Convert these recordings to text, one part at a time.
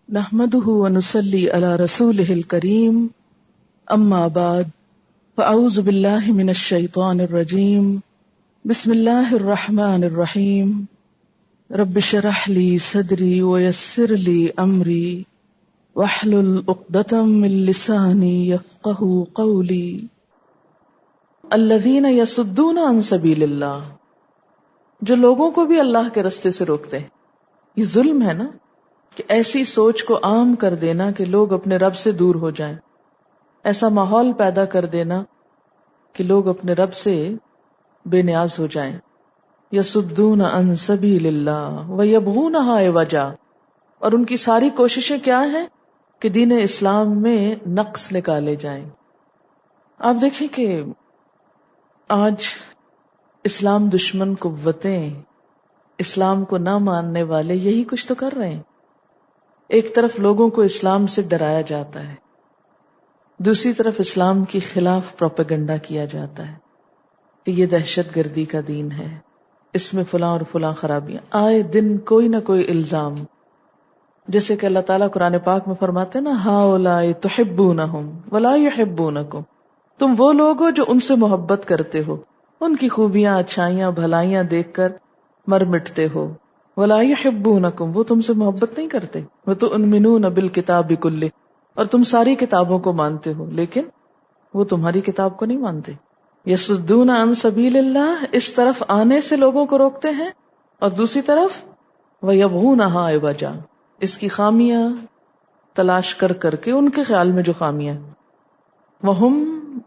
نحمده ونصلي على رسوله الكريم اما بعد فاعوذ بالله من الشيطان الرجيم بسم الله الرحمن الرحيم رب اشرح لي صدري ويسر لي امري واحلل عقدة من لساني يفقهوا قولي الذين يصدون عن سبيل الله، جو لوگوں کو بھی اللہ کے رستے سے روکتے ہیں. یہ ظلم ہے نا کہ ایسی سوچ کو عام کر دینا کہ لوگ اپنے رب سے دور ہو جائیں، ایسا ماحول پیدا کر دینا کہ لوگ اپنے رب سے بے نیاز ہو جائیں. یصدون عن سبیل اللہ ویبغونہا عوجا، اور ان کی ساری کوششیں کیا ہیں کہ دین اسلام میں نقص نکالے جائیں. آپ دیکھیں کہ آج اسلام دشمن قوتیں، اسلام کو نہ ماننے والے یہی کچھ تو کر رہے ہیں. ایک طرف لوگوں کو اسلام سے ڈرایا جاتا ہے، دوسری طرف اسلام کے خلاف پروپیگنڈا کیا جاتا ہے کہ یہ دہشت گردی کا دین ہے، اس میں فلاں اور فلاں خرابیاں. آئے دن کوئی نہ کوئی الزام، جیسے کہ اللہ تعالیٰ قرآن پاک میں فرماتے ہیں نا، ہؤلاء تحبونہم ولا یحبونکم، تم وہ لوگ ہو جو ان سے محبت کرتے ہو، ان کی خوبیاں، اچھائیاں، بھلائیاں دیکھ کر مر مٹتے ہو. ولا یحبونکم، وہ تم سے محبت نہیں کرتے. وتؤمنون بالکتاب کلہ، اور تم ساری کتابوں کو مانتے ہو لیکن وہ تمہاری کتاب کو نہیں مانتے. یصدون عن سبیل اللہ، اس طرف آنے سے لوگوں کو روکتے ہیں، اور دوسری طرف ویبغونہا عوجا، اس کی خامیاں تلاش کر کر کے، ان کے خیال میں جو خامیاں. وہم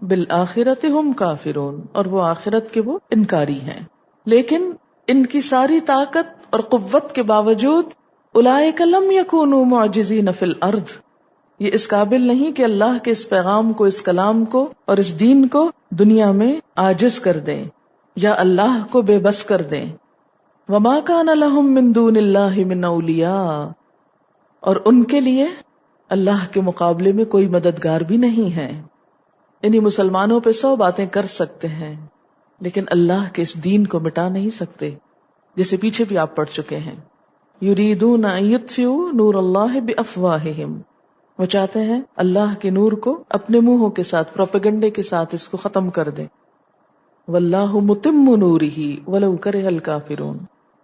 بالآخرۃ ہم کافرون، اور وہ آخرت کے وہ انکاری ہیں. لیکن ان کی ساری طاقت اور قوت کے باوجود اولئک لم یکونوا معجزین فی الارض، یہ اس قابل نہیں کہ اللہ کے اس پیغام کو، اس کلام کو اور اس دین کو دنیا میں عاجز کر دیں یا اللہ کو بے بس کر دیں. وما کان لہم من دون اللہ من اولیاء، اور ان کے لیے اللہ کے مقابلے میں کوئی مددگار بھی نہیں ہے. انہی مسلمانوں پہ 100 باتیں کر سکتے ہیں لیکن اللہ کے اس دین کو مٹا نہیں سکتے، جسے پیچھے بھی آپ پڑھ چکے ہیں. یریدون ان یطفئوا نور اللہ بافواہہم، وہ چاہتے ہیں اللہ کے نور کو اپنے منہوں کے ساتھ، پروپیگنڈے کے ساتھ اس کو ختم کر دیں. واللہ متم نورہ ولو کرہ الکافرون،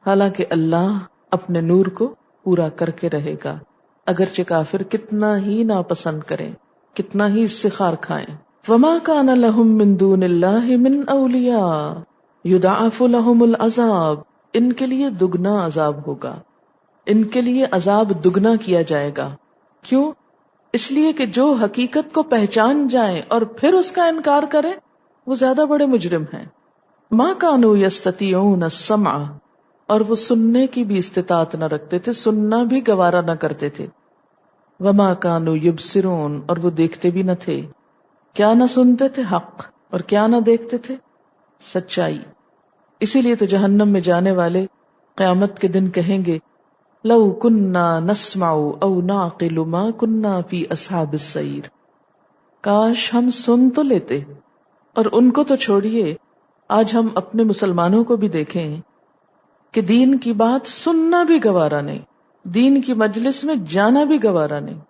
حالانکہ اللہ اپنے نور کو پورا کر کے رہے گا اگرچہ کافر کتنا ہی ناپسند کریں، کتنا ہی اس سے خار کھائیں. وما کان لہم من دون اللہ من اولیاء یضاعف لہم العذاب، ان کے لیے دگنا عذاب ہوگا، ان کے لیے عذاب دگنا کیا جائے گا. کیوں؟ اس لیے کہ جو حقیقت کو پہچان جائیں اور پھر اس کا انکار کریں وہ زیادہ بڑے مجرم ہیں. ما کانوا یستطیعون السمع، اور وہ سننے کی بھی استطاعت نہ رکھتے تھے، سننا بھی گوارا نہ کرتے تھے. وما کانوا یبصرون، اور وہ دیکھتے بھی نہ تھے. کیا نہ سنتے تھے؟ حق. اور کیا نہ دیکھتے تھے؟ سچائی. اسی لیے تو جہنم میں جانے والے قیامت کے دن کہیں گے لو کننا نسمع او نعقل ما کننا فی اصحاب السعیر، کاش ہم سن تو لیتے. اور ان کو تو چھوڑیے، آج ہم اپنے مسلمانوں کو بھی دیکھیں کہ دین کی بات سننا بھی گوارا نہیں، دین کی مجلس میں جانا بھی گوارا نہیں.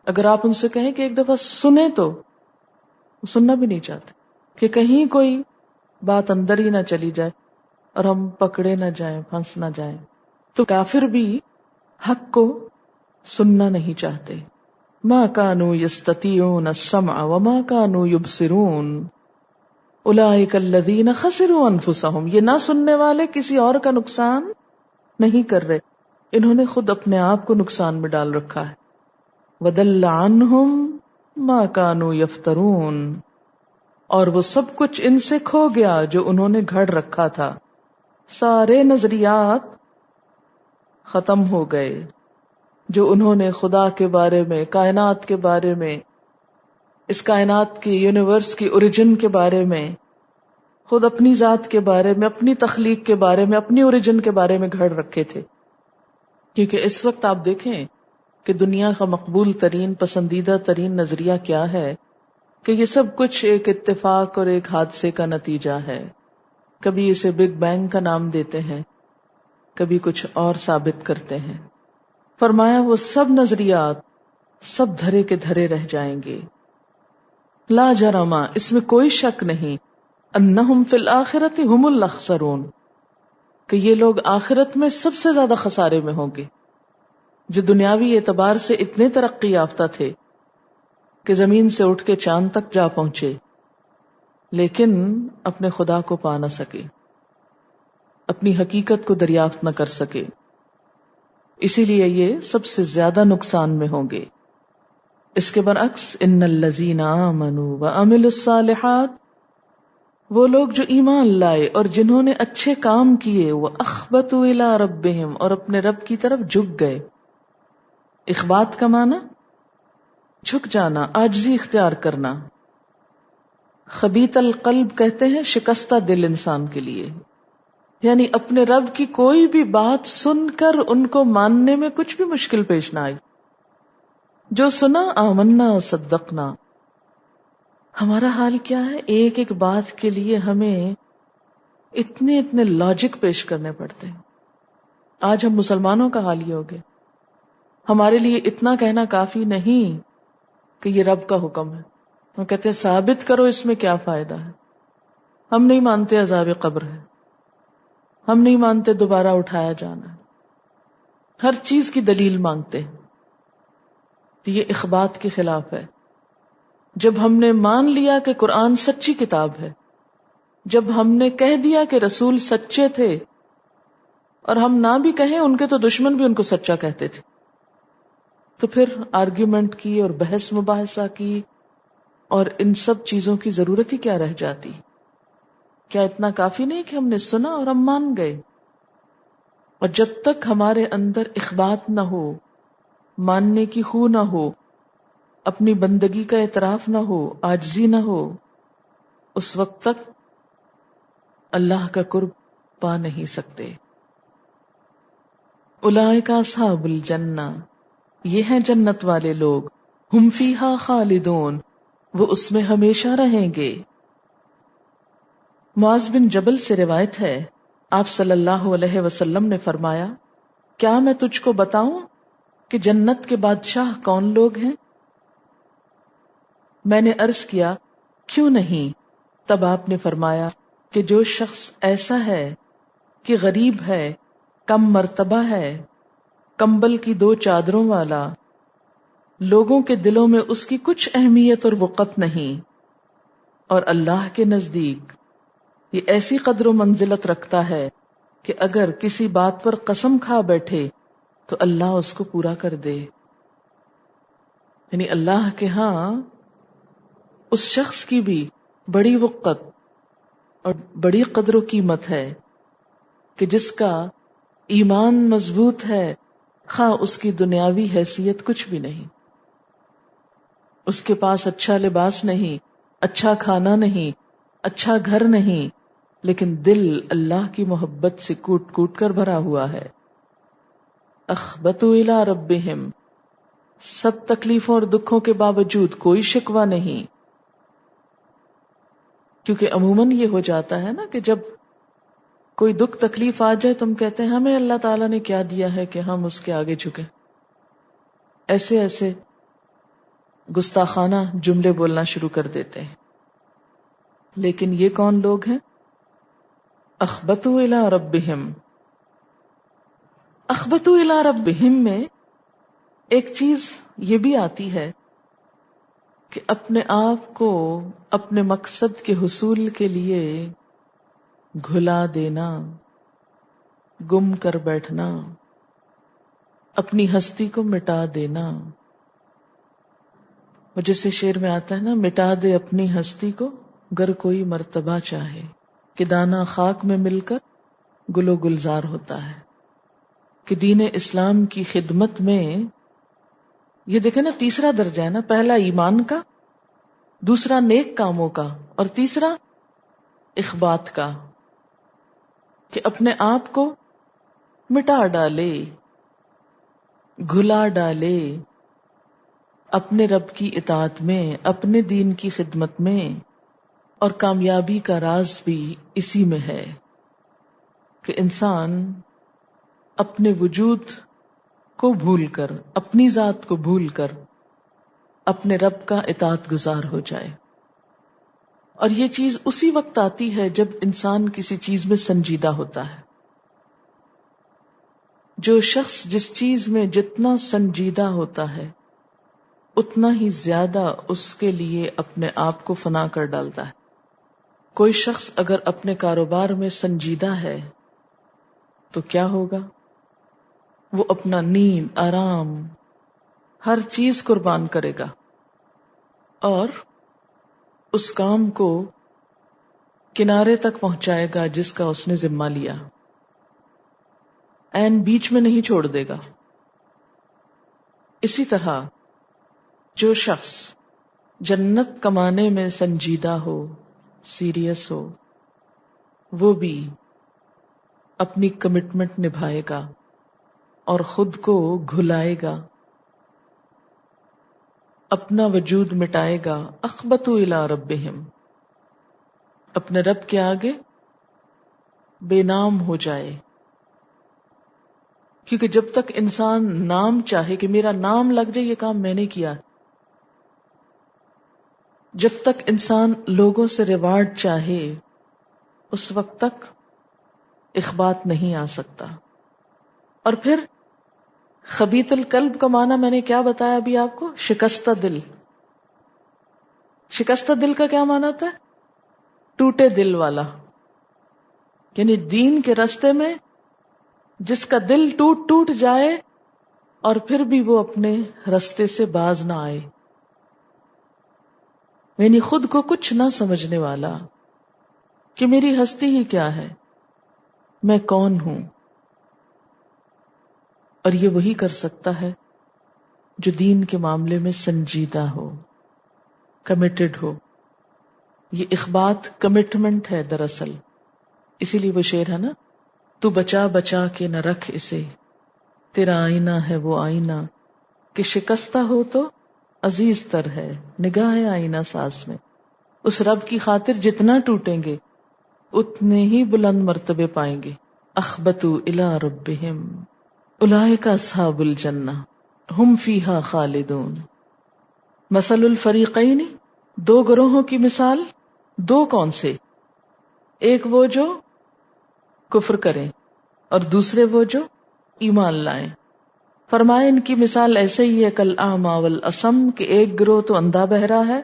اگر آپ ان سے کہیں کہ ایک دفعہ سنیں تو وہ سننا بھی نہیں چاہتے، کہ کہیں کوئی بات اندر ہی نہ چلی جائے اور ہم پکڑے نہ جائیں، پھنس نہ جائیں. تو کافر بھی حق کو سننا نہیں چاہتے. ما کانوا یستطیعون السمع وما کانوا یبصرون اولئک الذین خسروا انفسہم، یہ نہ سننے والے کسی اور کا نقصان نہیں کر رہے، انہوں نے خود اپنے آپ کو نقصان میں ڈال رکھا ہے. وضل عنہم ما کانوا یفترون، اور وہ سب کچھ ان سے کھو گیا جو انہوں نے گھڑ رکھا تھا. سارے نظریات ختم ہو گئے جو انہوں نے خدا کے بارے میں، کائنات کے بارے میں، اس کائنات کی، یونیورس کی اوریجن کے بارے میں، خود اپنی ذات کے بارے میں، اپنی تخلیق کے بارے میں، اپنی اوریجن کے بارے میں گھڑ رکھے تھے. کیونکہ اس وقت آپ دیکھیں کہ دنیا کا مقبول ترین، پسندیدہ ترین نظریہ کیا ہے کہ یہ سب کچھ ایک اتفاق اور ایک حادثے کا نتیجہ ہے. کبھی اسے بگ بینگ کا نام دیتے ہیں، کبھی کچھ اور ثابت کرتے ہیں. فرمایا وہ سب نظریات سب دھرے کے دھرے رہ جائیں گے. لا جرما، اس میں کوئی شک نہیں، انہم فی الآخرۃ ہم الاخسرون، کہ یہ لوگ آخرت میں سب سے زیادہ خسارے میں ہوں گے. جو دنیاوی اعتبار سے اتنے ترقی یافتہ تھے کہ زمین سے اٹھ کے چاند تک جا پہنچے، لیکن اپنے خدا کو پا نہ سکے، اپنی حقیقت کو دریافت نہ کر سکے، اسی لیے یہ سب سے زیادہ نقصان میں ہوں گے. اس کے برعکس ان الذین آمنوا وعملوا الصالحات، وہ لوگ جو ایمان لائے اور جنہوں نے اچھے کام کیے، واخبتوا الی ربہم، اور اپنے رب کی طرف جھک گئے. اخبات کا معنی جھک جانا، عاجزی اختیار کرنا. خبیث القلب کہتے ہیں شکستہ دل انسان کے لیے، یعنی اپنے رب کی کوئی بھی بات سن کر ان کو ماننے میں کچھ بھی مشکل پیش نہ آئی. جو سنا آمنا و صدقنا. ہمارا حال کیا ہے؟ ایک ایک بات کے لیے ہمیں اتنے لاجک پیش کرنے پڑتے ہیں. آج ہم مسلمانوں کا حال یہ ہو گیا، ہمارے لیے اتنا کہنا کافی نہیں کہ یہ رب کا حکم ہے. ہم کہتے ہیں ثابت کرو اس میں کیا فائدہ ہے. ہم نہیں مانتے عذاب قبر ہے، ہم نہیں مانتے دوبارہ اٹھایا جانا ہے، ہر چیز کی دلیل مانگتے ہیں. تو یہ اخبات کے خلاف ہے. جب ہم نے مان لیا کہ قرآن سچی کتاب ہے، جب ہم نے کہہ دیا کہ رسول سچے تھے، اور ہم نہ بھی کہیں، ان کے تو دشمن بھی ان کو سچا کہتے تھے، تو پھر آرگیومنٹ کی اور بحث مباحثہ کی اور ان سب چیزوں کی ضرورت ہی کیا رہ جاتی؟ کیا اتنا کافی نہیں کہ ہم نے سنا اور ہم مان گئے؟ اور جب تک ہمارے اندر اخبات نہ ہو، ماننے کی خو نہ ہو، اپنی بندگی کا اعتراف نہ ہو، عاجزی نہ ہو، اس وقت تک اللہ کا قرب پا نہیں سکتے. اولئک اصحاب الجنہ، یہ ہیں جنت والے لوگ، ہم فیہا خالدون، وہ اس میں ہمیشہ رہیں گے. معاذ بن جبل سے روایت ہے، آپ صلی اللہ علیہ وسلم نے فرمایا، کیا میں تجھ کو بتاؤں کہ جنت کے بادشاہ کون لوگ ہیں؟ میں نے عرض کیا کیوں نہیں؟ تب آپ نے فرمایا کہ جو شخص ایسا ہے کہ غریب ہے، کم مرتبہ ہے، کمبل کی 2 چادروں والا، لوگوں کے دلوں میں اس کی کچھ اہمیت اور وقت نہیں، اور اللہ کے نزدیک یہ ایسی قدر و منزلت رکھتا ہے کہ اگر کسی بات پر قسم کھا بیٹھے تو اللہ اس کو پورا کر دے. یعنی اللہ کے ہاں اس شخص کی بھی بڑی وقت اور بڑی قدر و قیمت ہے کہ جس کا ایمان مضبوط ہے، خواہ اس کی دنیاوی حیثیت کچھ بھی نہیں، اس کے پاس اچھا لباس نہیں، اچھا کھانا نہیں، اچھا گھر نہیں، لیکن دل اللہ کی محبت سے کوٹ کوٹ کر بھرا ہوا ہے. اخبتوا الی ربہم، سب تکلیفوں اور دکھوں کے باوجود کوئی شکوہ نہیں. کیونکہ عموماً یہ ہو جاتا ہے نا کہ جب کوئی دکھ تکلیف آ جائے تو ہم کہتے ہیں ہمیں اللہ تعالیٰ نے کیا دیا ہے کہ ہم اس کے آگے جھکیں. ایسے گستاخانہ جملے بولنا شروع کر دیتے ہیں. لیکن یہ کون لوگ ہیں؟ اخبتوا الی ربہم. اخبتوا الی ربہم میں ایک چیز یہ بھی آتی ہے کہ اپنے آپ کو اپنے مقصد کے حصول کے لیے گھلا دینا، گم کر بیٹھنا، اپنی ہستی کو مٹا دینا. اور جیسے شعر میں آتا ہے نا، مٹا دے اپنی ہستی کو گر کوئی مرتبہ چاہے، کہ دانہ خاک میں مل کر گل و گلزار ہوتا ہے. کہ دین اسلام کی خدمت میں یہ دیکھیں نا، تیسرا درجہ ہے نا، پہلا ایمان کا، دوسرا نیک کاموں کا، اور تیسرا اخبات کا، کہ اپنے آپ کو مٹا ڈالے، گھلا ڈالے اپنے رب کی اطاعت میں، اپنے دین کی خدمت میں. اور کامیابی کا راز بھی اسی میں ہے کہ انسان اپنے وجود کو بھول کر، اپنی ذات کو بھول کر اپنے رب کا اطاعت گزار ہو جائے. اور یہ چیز اسی وقت آتی ہے جب انسان کسی چیز میں سنجیدہ ہوتا ہے. جو شخص جس چیز میں جتنا سنجیدہ ہوتا ہے اتنا ہی زیادہ اس کے لیے اپنے آپ کو فنا کر ڈالتا ہے. کوئی شخص اگر اپنے کاروبار میں سنجیدہ ہے تو کیا ہوگا؟ وہ اپنا نیند، آرام، ہر چیز قربان کرے گا اور اس کام کو کنارے تک پہنچائے گا جس کا اس نے ذمہ لیا، عین بیچ میں نہیں چھوڑ دے گا. اسی طرح جو شخص جنت کمانے میں سنجیدہ ہو، سیریس ہو، وہ بھی اپنی کمٹمنٹ نبھائے گا اور خود کو گھلائے گا، اپنا وجود مٹائے گا. اخبتوا الی ربہم، اپنے رب کے آگے بے نام ہو جائے. کیونکہ جب تک انسان نام چاہے کہ میرا نام لگ جائے، یہ کام میں نے کیا، جب تک انسان لوگوں سے ریوارڈ چاہے اس وقت تک اخبات نہیں آ سکتا. اور پھر خبیث القلب کا معنی میں نے کیا بتایا ابھی آپ کو؟ شکستہ دل. شکستہ دل کا کیا معنی ہوتا ہے؟ ٹوٹے دل والا. یعنی دین کے راستے میں جس کا دل ٹوٹ ٹوٹ جائے اور پھر بھی وہ اپنے راستے سے باز نہ آئے، یعنی خود کو کچھ نہ سمجھنے والا کہ میری ہستی ہی کیا ہے، میں کون ہوں. اور یہ وہی کر سکتا ہے جو دین کے معاملے میں سنجیدہ ہو، کمیٹڈ ہو. یہ اخبات کمٹمنٹ ہے دراصل. اسی لیے وہ شعر ہے نا، تو بچا بچا کے نہ رکھ اسے، تیرا آئینہ ہے وہ آئینہ کہ شکستہ ہو تو عزیز تر ہے نگاہ آئینہ ساز میں. اس رب کی خاطر جتنا ٹوٹیں گے اتنے ہی بلند مرتبے پائیں گے. اخبتوا الی ربہم اولئک اصحاب الجنہ ہم فیہا خالدون. مثل الفریقین، دو گروہوں کی مثال. دو کون سے؟ ایک وہ جو کفر کریں اور دوسرے وہ جو ایمان لائیں. فرمائے ان کی مثال ایسے ہی ہے کالاعمی والاصم، کہ ایک گروہ تو اندھا بہرا ہے،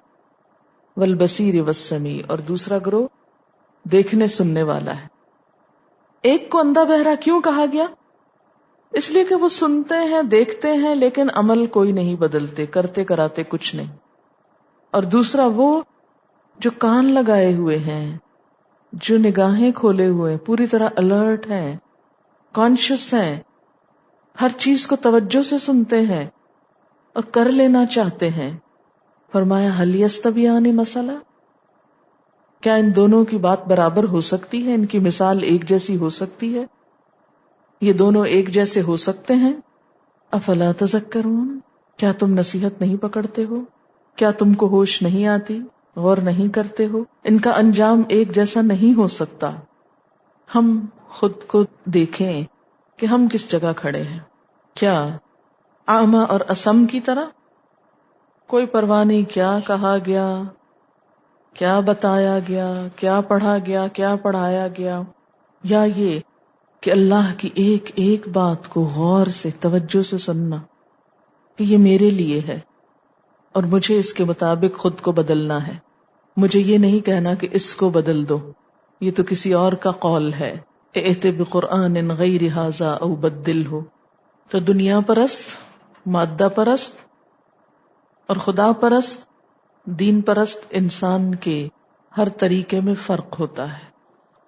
والبصیر والسمیع، اور دوسرا گروہ دیکھنے سننے والا ہے. ایک کو اندھا بہرا کیوں کہا گیا؟ اس لیے کہ وہ سنتے ہیں، دیکھتے ہیں، لیکن عمل کوئی نہیں بدلتے، کرتے کراتے کچھ نہیں. اور دوسرا وہ جو کان لگائے ہوئے ہیں، جو نگاہیں کھولے ہوئے، پوری طرح الرٹ ہیں، کانشیس ہیں، ہر چیز کو توجہ سے سنتے ہیں اور کر لینا چاہتے ہیں. فرمایا هل یستویان مثلا، کیا ان دونوں کی بات برابر ہو سکتی ہے؟ ان کی مثال ایک جیسی ہو سکتی ہے؟ یہ دونوں ایک جیسے ہو سکتے ہیں؟ افلا تذکرون، کیا تم نصیحت نہیں پکڑتے ہو؟ کیا تم کو ہوش نہیں آتی؟ غور نہیں کرتے ہو؟ ان کا انجام ایک جیسا نہیں ہو سکتا. ہم خود کو دیکھیں کہ ہم کس جگہ کھڑے ہیں. کیا اعمیٰ اور اصم کی طرح؟ کوئی پرواہ نہیں کیا کہا گیا، کیا بتایا گیا، کیا پڑھا گیا، کیا پڑھایا گیا، یا یہ کہ اللہ کی ایک ایک بات کو غور سے توجہ سے سننا کہ یہ میرے لیے ہے اور مجھے اس کے مطابق خود کو بدلنا ہے. مجھے یہ نہیں کہنا کہ اس کو بدل دو، یہ تو کسی اور کا قول ہے. ائت بقرآن غیر ھذا او بدلہ. تو دنیا پرست، مادہ پرست اور خدا پرست، دین پرست انسان کے ہر طریقے میں فرق ہوتا ہے.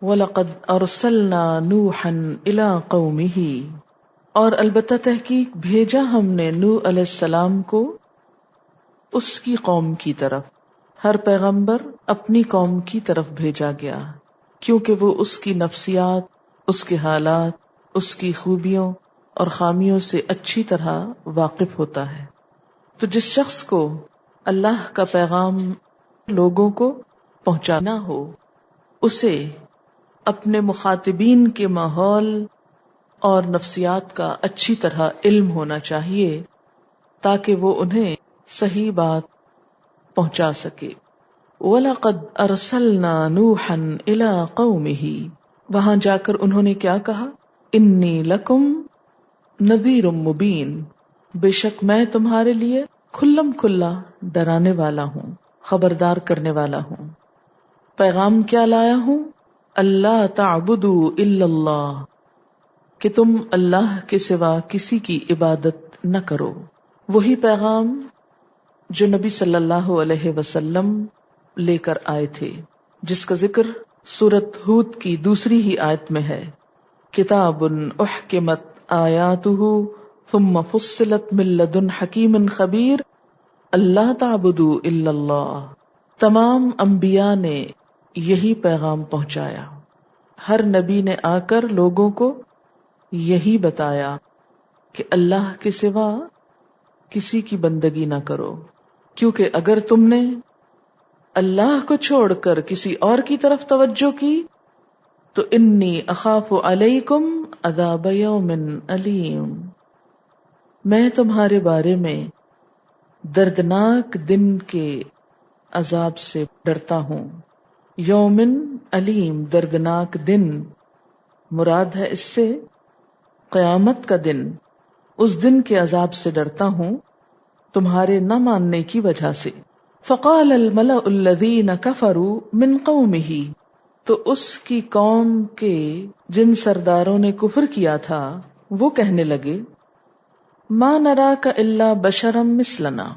وَلَقَدْ أَرْسَلْنَا نُوحًا إِلَىٰ قَوْمِهِ، اور البتہ تحقیق بھیجا ہم نے نوح علیہ السلام کو اس کی قوم کی طرف. ہر پیغمبر اپنی قوم کی طرف بھیجا گیا کیونکہ وہ اس کی نفسیات، اس کے حالات، اس کی خوبیوں اور خامیوں سے اچھی طرح واقف ہوتا ہے. تو جس شخص کو اللہ کا پیغام لوگوں کو پہنچانا ہو، اسے اپنے مخاطبین کے ماحول اور نفسیات کا اچھی طرح علم ہونا چاہیے تاکہ وہ انہیں صحیح بات پہنچا سکے. وَلَقَدْ أَرْسَلْنَا نُوحًا إِلَىٰ قَوْمِهِ، وہاں جا کر انہوں نے کیا کہا؟ انی لکم نذیر مبین، بے شک میں تمہارے لیے کھلم کھلا ڈرانے والا ہوں، خبردار کرنے والا ہوں. پیغام کیا لایا ہوں؟ اللہ تعبدوا الا اللہ، کہ تم اللہ کے سوا کسی کی عبادت نہ کرو. وہی پیغام جو نبی صلی اللہ علیہ وسلم لے کر آئے تھے، جس کا ذکر سورۃ ہود کی دوسری ہی آیت میں ہے. کتاب احکمت آیاتہ ثم فصلت من لدن حکیم خبیر اللہ تعبدوا الا اللہ. تمام انبیاء نے یہی پیغام پہنچایا. ہر نبی نے آ کر لوگوں کو یہی بتایا کہ اللہ کے سوا کسی کی بندگی نہ کرو، کیونکہ اگر تم نے اللہ کو چھوڑ کر کسی اور کی طرف توجہ کی تو انی اخاف علیکم عذاب یوم علیم، میں تمہارے بارے میں دردناک دن کے عذاب سے ڈرتا ہوں. یومن علیم، دردناک دن، مراد ہے اس سے قیامت کا دن. اس دن کے عذاب سے ڈرتا ہوں تمہارے نہ ماننے کی وجہ سے. فقال الملأ الذین کفروا من قومہ، تو اس کی قوم کے جن سرداروں نے کفر کیا تھا وہ کہنے لگے، ما نراک الا بشرا مثلنا،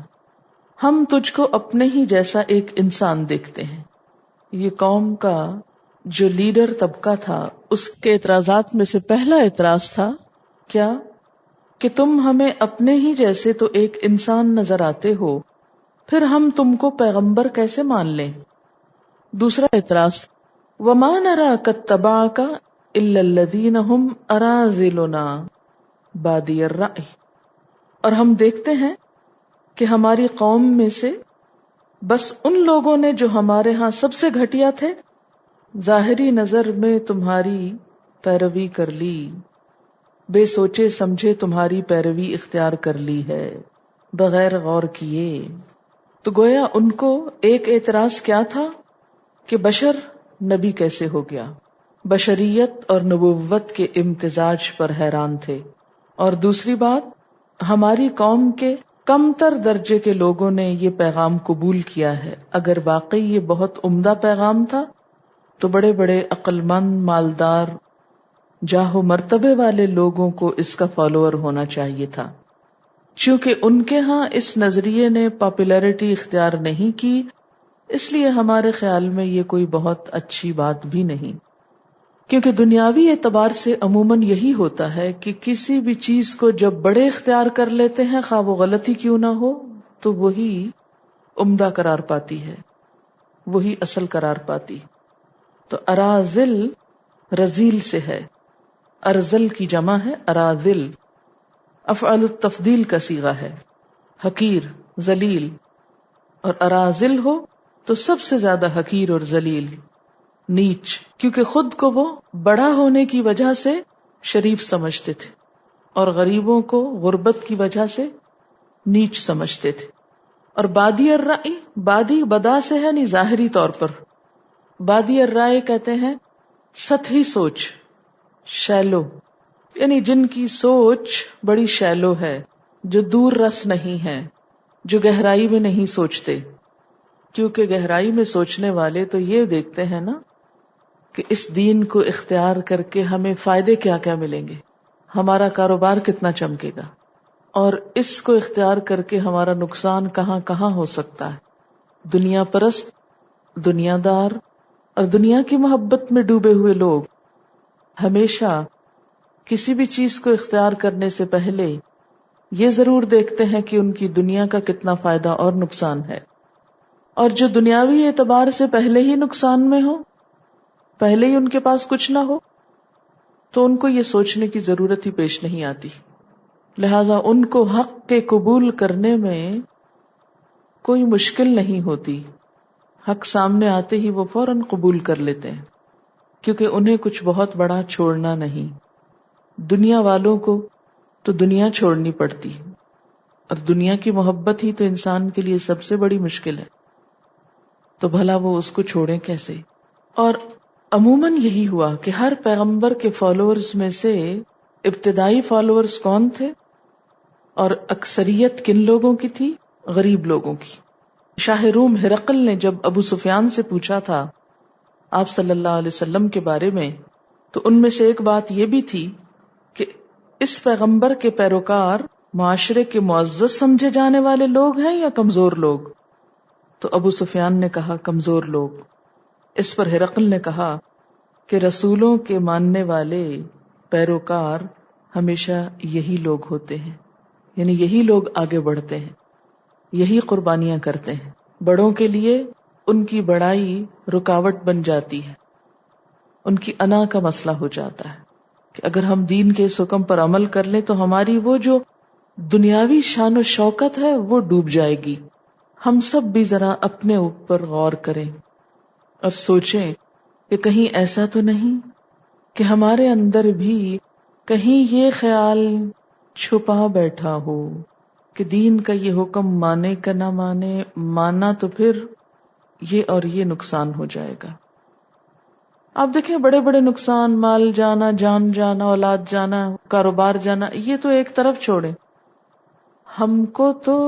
ہم تجھ کو اپنے ہی جیسا ایک انسان دیکھتے ہیں. یہ قوم کا جو لیڈر طبقہ تھا اس کے اعتراضات میں سے پہلا اعتراض تھا کیا؟ کہ تم ہمیں اپنے ہی جیسے تو ایک انسان نظر آتے ہو، پھر ہم تم کو پیغمبر کیسے مان لیں؟ دوسرا اعتراض، وما نراک اتبعک الا الذین هم اراذلنا بادی الرأی، اور ہم دیکھتے ہیں کہ ہماری قوم میں سے بس ان لوگوں نے جو ہمارے ہاں سب سے گھٹیا تھے ظاہری نظر میں تمہاری پیروی کر لی، بے سوچے سمجھے تمہاری پیروی اختیار کر لی ہے بغیر غور کیے. تو گویا ان کو ایک اعتراض کیا تھا کہ بشر نبی کیسے ہو گیا، بشریت اور نبوت کے امتزاج پر حیران تھے. اور دوسری بات، ہماری قوم کے کم تر درجے کے لوگوں نے یہ پیغام قبول کیا ہے. اگر واقعی یہ بہت عمدہ پیغام تھا تو بڑے بڑے عقل مند، مالدار، جاہ و مرتبے والے لوگوں کو اس کا فالوور ہونا چاہیے تھا. چونکہ ان کے ہاں اس نظریے نے پاپولیرٹی اختیار نہیں کی، اس لیے ہمارے خیال میں یہ کوئی بہت اچھی بات بھی نہیں. کیونکہ دنیاوی اعتبار سے عموماً یہی ہوتا ہے کہ کسی بھی چیز کو جب بڑے اختیار کر لیتے ہیں، خواہ وہ غلطی کیوں نہ ہو، تو وہی عمدہ قرار پاتی ہے، وہی اصل قرار پاتی. تو اراذل رذیل سے ہے، ارذل کی جمع ہے اراذل، افعال التفضیل کا صیغہ ہے، حقیر، ذلیل. اور اراذل ہو تو سب سے زیادہ حقیر اور ذلیل، نیچ، کیونکہ خود کو وہ بڑا ہونے کی وجہ سے شریف سمجھتے تھے اور غریبوں کو غربت کی وجہ سے نیچ سمجھتے تھے. اور بادی الرأی، بادی بدا سے ہے، نہیں ظاہری طور پر. بادی الرأی کہتے ہیں سطحی سوچ، شیلو، یعنی جن کی سوچ بڑی شیلو ہے، جو دور رس نہیں ہے، جو گہرائی میں نہیں سوچتے. کیونکہ گہرائی میں سوچنے والے تو یہ دیکھتے ہیں نا کہ اس دین کو اختیار کر کے ہمیں فائدے کیا کیا ملیں گے، ہمارا کاروبار کتنا چمکے گا، اور اس کو اختیار کر کے ہمارا نقصان کہاں کہاں ہو سکتا ہے. دنیا پرست، دنیا دار اور دنیا کی محبت میں ڈوبے ہوئے لوگ ہمیشہ کسی بھی چیز کو اختیار کرنے سے پہلے یہ ضرور دیکھتے ہیں کہ ان کی دنیا کا کتنا فائدہ اور نقصان ہے. اور جو دنیاوی اعتبار سے پہلے ہی نقصان میں ہو، پہلے ہی ان کے پاس کچھ نہ ہو، تو ان کو یہ سوچنے کی ضرورت ہی پیش نہیں آتی. لہذا ان کو حق کے قبول کرنے میں کوئی مشکل نہیں ہوتی. حق سامنے آتے ہی وہ فوراً قبول کر لیتے ہیں، کیونکہ انہیں کچھ بہت بڑا چھوڑنا نہیں. دنیا والوں کو تو دنیا چھوڑنی پڑتی ہے، اور دنیا کی محبت ہی تو انسان کے لیے سب سے بڑی مشکل ہے، تو بھلا وہ اس کو چھوڑیں کیسے؟ اور عموماً یہی ہوا کہ ہر پیغمبر کے فالوورز میں سے ابتدائی فالوورز کون تھے اور اکثریت کن لوگوں کی تھی؟ غریب لوگوں کی. شاہ روم ہرقل نے جب ابو سفیان سے پوچھا تھا آپ صلی اللہ علیہ وسلم کے بارے میں، تو ان میں سے ایک بات یہ بھی تھی کہ اس پیغمبر کے پیروکار معاشرے کے معزز سمجھے جانے والے لوگ ہیں یا کمزور لوگ؟ تو ابو سفیان نے کہا کمزور لوگ. اس پر ہرقل نے کہا کہ رسولوں کے ماننے والے پیروکار ہمیشہ یہی لوگ ہوتے ہیں، یعنی یہی لوگ آگے بڑھتے ہیں، یہی قربانیاں کرتے ہیں. بڑوں کے لیے ان کی بڑائی رکاوٹ بن جاتی ہے، ان کی انا کا مسئلہ ہو جاتا ہے کہ اگر ہم دین کے اس حکم پر عمل کر لیں تو ہماری وہ جو دنیاوی شان و شوکت ہے وہ ڈوب جائے گی. ہم سب بھی ذرا اپنے اوپر غور کریں اور سوچیں کہ کہیں ایسا تو نہیں کہ ہمارے اندر بھی کہیں یہ خیال چھپا بیٹھا ہو کہ دین کا یہ حکم مانے کا نہ مانے، مانا تو پھر یہ اور یہ نقصان ہو جائے گا. آپ دیکھیں بڑے بڑے نقصان، مال جانا، جان جانا، اولاد جانا، کاروبار جانا، یہ تو ایک طرف چھوڑیں، ہم کو تو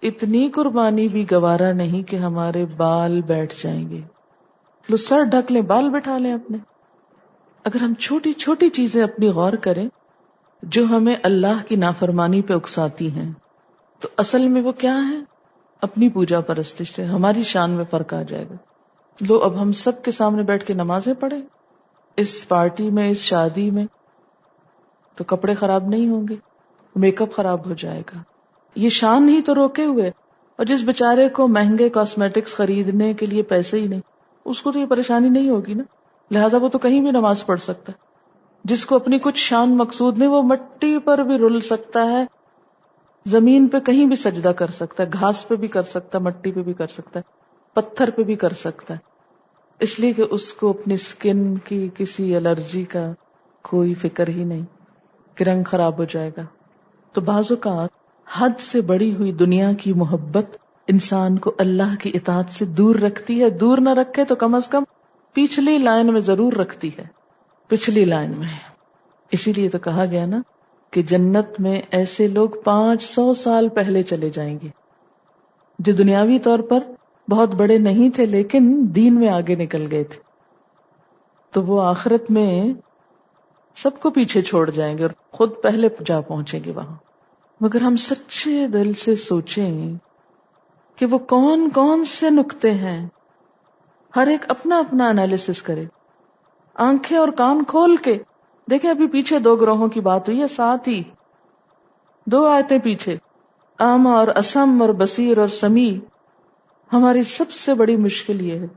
اتنی قربانی بھی گوارا نہیں کہ ہمارے بال بیٹھ جائیں گے. لو سر ڈھک لیں، بال بٹھا لیں اپنے. اگر ہم چھوٹی چھوٹی چیزیں اپنی غور کریں جو ہمیں اللہ کی نافرمانی پہ اکساتی ہیں، تو اصل میں وہ کیا ہے؟ اپنی پوجا پرستش سے ہماری شان میں فرق آ جائے گا. لو اب ہم سب کے سامنے بیٹھ کے نمازیں پڑھیں، اس پارٹی میں، اس شادی میں، تو کپڑے خراب نہیں ہوں گے، میک اپ خراب ہو جائے گا. یہ شان ہی تو روکے ہوئے. اور جس بیچارے کو مہنگے کاسمیٹکس خریدنے کے لیے پیسے ہی نہیں، اس کو تو یہ پریشانی نہیں ہوگی نا، لہذا وہ تو کہیں بھی نماز پڑھ سکتا ہے. جس کو اپنی کچھ شان مقصود نہیں، وہ مٹی پر بھی رل سکتا ہے، زمین پہ کہیں بھی سجدہ کر سکتا ہے، گھاس پہ بھی کر سکتا ہے، مٹی پہ بھی کر سکتا ہے، پتھر پہ بھی کر سکتا ہے، اس لیے کہ اس کو اپنی سکن کی کسی الرجی کا کوئی فکر ہی نہیں کہ رنگ خراب ہو جائے گا. تو بعض اوقات حد سے بڑی ہوئی دنیا کی محبت انسان کو اللہ کی اطاعت سے دور رکھتی ہے. دور نہ رکھے تو کم از کم پچھلی لائن میں ضرور رکھتی ہے، پچھلی لائن میں. اسی لیے تو کہا گیا نا کہ جنت میں ایسے لوگ 500 سال پہلے چلے جائیں گے جو دنیاوی طور پر بہت بڑے نہیں تھے لیکن دین میں آگے نکل گئے تھے، تو وہ آخرت میں سب کو پیچھے چھوڑ جائیں گے اور خود پہلے جا پہنچیں گے وہاں. مگر ہم سچے دل سے سوچیں کہ وہ کون کون سے نقطے ہیں، ہر ایک اپنا اپنا انالیسس کرے، آنکھیں اور کان کھول کے دیکھیں. ابھی پیچھے 2 گروہوں کی بات ہوئی ہے، ساتھ ہی 2 آیتیں پیچھے، اعمی اور اسم اور بصیر اور سمیع. ہماری سب سے بڑی مشکل یہ ہے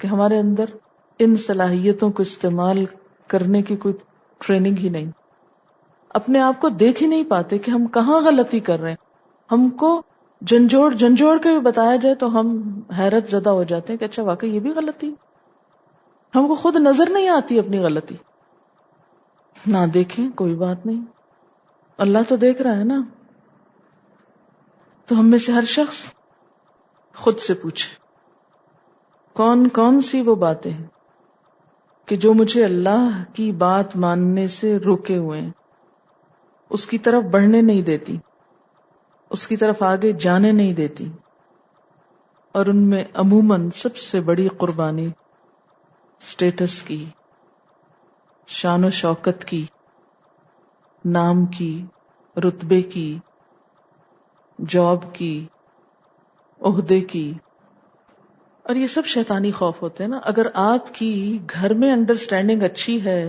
کہ ہمارے اندر ان صلاحیتوں کو استعمال کرنے کی کوئی ٹریننگ ہی نہیں. اپنے آپ کو دیکھ ہی نہیں پاتے کہ ہم کہاں غلطی کر رہے ہیں. ہم کو جھنجھوڑ کے بھی بتایا جائے تو ہم حیرت زدہ ہو جاتے ہیں کہ اچھا واقعی یہ بھی غلطی. ہم کو خود نظر نہیں آتی اپنی غلطی. نہ دیکھیں کوئی بات نہیں، اللہ تو دیکھ رہا ہے نا. تو ہم میں سے ہر شخص خود سے پوچھے کون کون سی وہ باتیں ہیں کہ جو مجھے اللہ کی بات ماننے سے روکے ہوئے ہیں، اس کی طرف بڑھنے نہیں دیتی، اس کی طرف آگے جانے نہیں دیتی. اور ان میں عموماً سب سے بڑی قربانی سٹیٹس کی، شان و شوکت کی، نام کی، رتبے کی، جاب کی، عہدے کی. اور یہ سب شیطانی خوف ہوتے ہیں نا. اگر آپ کی گھر میں انڈرسٹینڈنگ اچھی ہے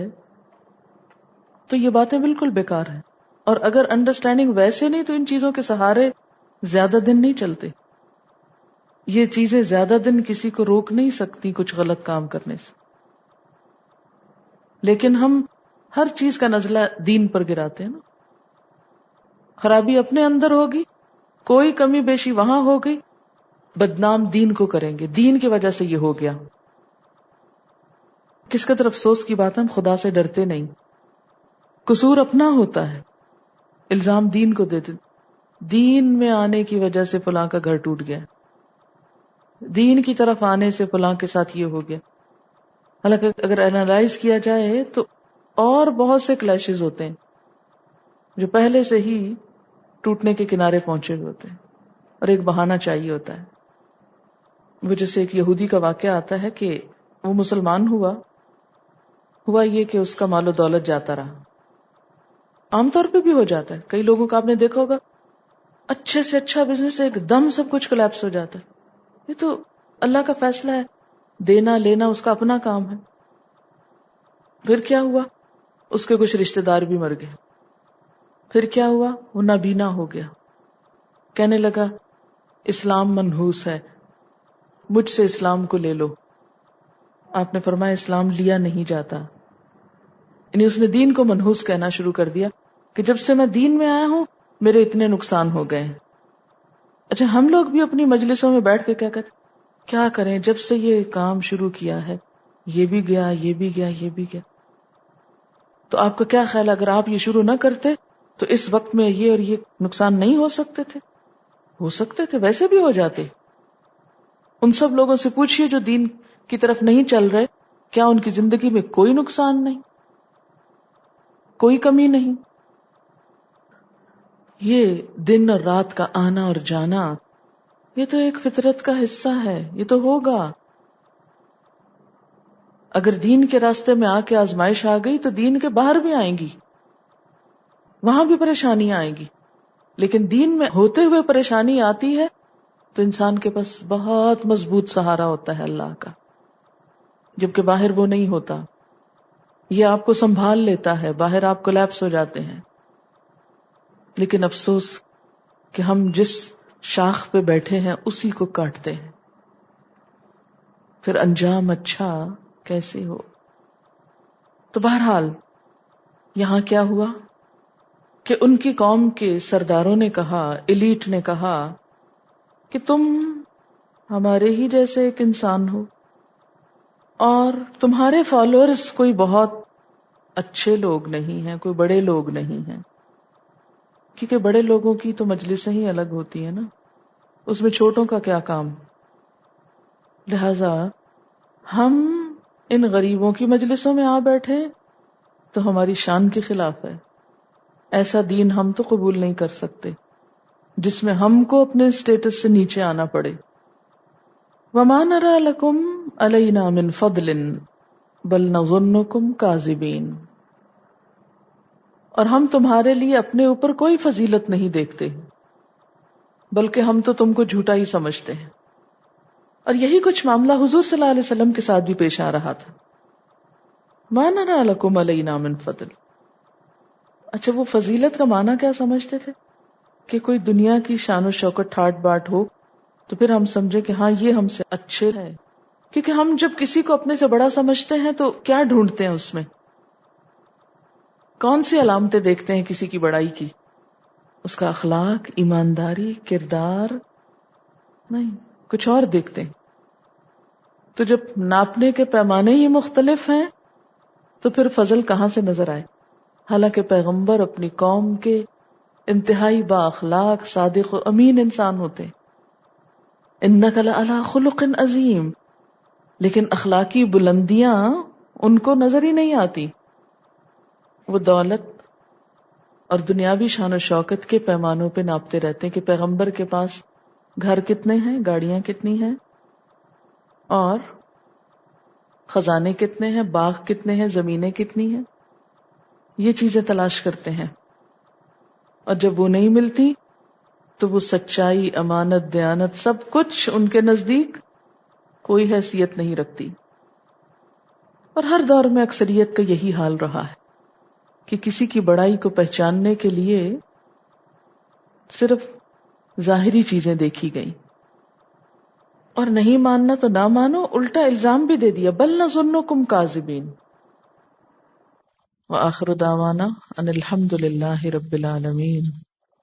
تو یہ باتیں بالکل بیکار ہیں، اور اگر انڈرسٹینڈنگ ویسے نہیں تو ان چیزوں کے سہارے زیادہ دن نہیں چلتے. یہ چیزیں زیادہ دن کسی کو روک نہیں سکتی کچھ غلط کام کرنے سے. لیکن ہم ہر چیز کا نزلہ دین پر گراتے ہیں نا. خرابی اپنے اندر ہوگی، کوئی کمی بیشی وہاں ہو گئی، بدنام دین کو کریں گے، دین کی وجہ سے یہ ہو گیا. کس قدر افسوس کی بات ہے، ہم خدا سے ڈرتے نہیں. قصور اپنا ہوتا ہے، الزام دین کو دیتے، دین میں آنے کی وجہ سے فلاں کا گھر ٹوٹ گیا، دین کی طرف آنے سے فلاں کے ساتھ یہ ہو گیا. حالانکہ اگر اینالائز کیا جائے تو اور بہت سے کلیشز ہوتے ہیں جو پہلے سے ہی ٹوٹنے کے کنارے پہنچے ہوئے ہوتے ہیں اور ایک بہانہ چاہیے ہوتا ہے. وہ جیسے ایک یہودی کا واقعہ آتا ہے کہ وہ مسلمان ہوا یہ کہ اس کا مال و دولت جاتا رہا. عام طور پہ بھی ہو جاتا ہے، کئی لوگوں کا آپ نے دیکھا ہوگا اچھے سے اچھا بزنس ایک دم سب کچھ کولیپس ہو جاتا ہے. یہ تو اللہ کا فیصلہ ہے، دینا لینا اس کا اپنا کام ہے. پھر کیا ہوا؟ اس کے کچھ رشتہ دار بھی مر گئے. پھر کیا ہوا؟ وہ نابینا ہو گیا، کہنے لگا اسلام منحوس ہے، مجھ سے اسلام کو لے لو. آپ نے فرمایا اسلام لیا نہیں جاتا. یعنی اس نے دین کو منحوس کہنا شروع کر دیا کہ جب سے میں دین میں آیا ہوں میرے اتنے نقصان ہو گئے ہیں. اچھا، ہم لوگ بھی اپنی مجلسوں میں بیٹھ کے کیا کہتے، کیا کریں جب سے یہ کام شروع کیا ہے یہ بھی گیا یہ بھی گیا یہ بھی گیا. تو آپ کا کیا خیال ہے اگر آپ یہ شروع نہ کرتے تو اس وقت میں یہ اور یہ نقصان نہیں ہو سکتے تھے؟ ہو سکتے تھے، ویسے بھی ہو جاتے. ان سب لوگوں سے پوچھئے جو دین کی طرف نہیں چل رہے، کیا ان کی زندگی میں کوئی نقصان نہیں، کوئی کمی نہیں؟ یہ دن اور رات کا آنا اور جانا یہ تو ایک فطرت کا حصہ ہے، یہ تو ہوگا. اگر دین کے راستے میں آ کے آزمائش آ گئی تو دین کے باہر بھی آئیں گی، وہاں بھی پریشانیاں آئیں گی. لیکن دین میں ہوتے ہوئے پریشانی آتی ہے تو انسان کے پاس بہت مضبوط سہارا ہوتا ہے اللہ کا، جبکہ باہر وہ نہیں ہوتا. یہ آپ کو سنبھال لیتا ہے، باہر آپ کولیپس ہو جاتے ہیں. لیکن افسوس کہ ہم جس شاخ پہ بیٹھے ہیں اسی کو کاٹتے ہیں، پھر انجام اچھا کیسے ہو. تو بہرحال یہاں کیا ہوا کہ ان کی قوم کے سرداروں نے کہا، ایلیٹ نے کہا کہ تم ہمارے ہی جیسے ایک انسان ہو اور تمہارے فالوورز کوئی بہت اچھے لوگ نہیں ہیں، کوئی بڑے لوگ نہیں ہیں. کیونکہ بڑے لوگوں کی تو مجلسیں ہی الگ ہوتی ہیں نا، اس میں چھوٹوں کا کیا کام. لہذا ہم ان غریبوں کی مجلسوں میں آ بیٹھے تو ہماری شان کے خلاف ہے. ایسا دین ہم تو قبول نہیں کر سکتے جس میں ہم کو اپنے اسٹیٹس سے نیچے آنا پڑے. وَمَا نَرَى لَكُمْ عَلَيْنَا مِنْ فَضْلٍ بَلْ نَظُنُّكُمْ كَاذِبِينَ. اور ہم تمہارے لیے اپنے اوپر کوئی فضیلت نہیں دیکھتے بلکہ ہم تو تم کو جھوٹا ہی سمجھتے ہیں. اور یہی کچھ معاملہ حضور صلی اللہ علیہ وسلم کے ساتھ بھی پیش آ رہا تھا. مَا نَرَى لَكُمْ عَلَيْنَا مِنْ فَضْلٍ. اچھا، وہ فضیلت کا معنی کیا سمجھتے تھے؟ کہ کوئی دنیا کی شان و شوکت ٹھاٹ باٹ ہو تو پھر ہم سمجھے کہ ہاں یہ ہم سے اچھے ہے. کیونکہ ہم جب کسی کو اپنے سے بڑا سمجھتے ہیں تو کیا ڈھونڈتے ہیں اس میں؟ کون سی علامتیں دیکھتے ہیں کسی کی بڑائی کی؟ اس کا اخلاق، ایمانداری، کردار؟ نہیں، کچھ اور دیکھتے ہیں. تو جب ناپنے کے پیمانے ہی مختلف ہیں تو پھر فضل کہاں سے نظر آئے؟ حالانکہ پیغمبر اپنی قوم کے انتہائی با اخلاق، صادق و امین انسان ہوتے. انک لعلی خلق عظیم، لیکن اخلاقی بلندیاں ان کو نظر ہی نہیں آتی. وہ دولت اور دنیاوی شان و شوکت کے پیمانوں پہ ناپتے رہتے ہیں کہ پیغمبر کے پاس گھر کتنے ہیں، گاڑیاں کتنی ہیں، اور خزانے کتنے ہیں، باغ کتنے ہیں، زمینیں کتنی ہیں. یہ چیزیں تلاش کرتے ہیں، اور جب وہ نہیں ملتی تو وہ سچائی، امانت، دیانت سب کچھ ان کے نزدیک کوئی حیثیت نہیں رکھتی. اور ہر دور میں اکثریت کا یہی حال رہا ہے کہ کسی کی بڑائی کو پہچاننے کے لیے صرف ظاہری چیزیں دیکھی گئیں، اور نہیں ماننا تو نہ مانو، الٹا الزام بھی دے دیا، بل نظنکم کاذبین. وآخر دعوانا ان الحمد للہ رب العالمین.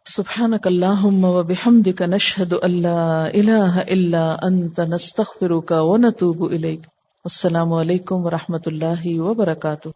سبحانک اللہم وبحمدک نشہد ان لا الہ الا انت نستغفرک ونتوب الیک. السلام علیکم ورحمۃ اللہ وبرکاتہ.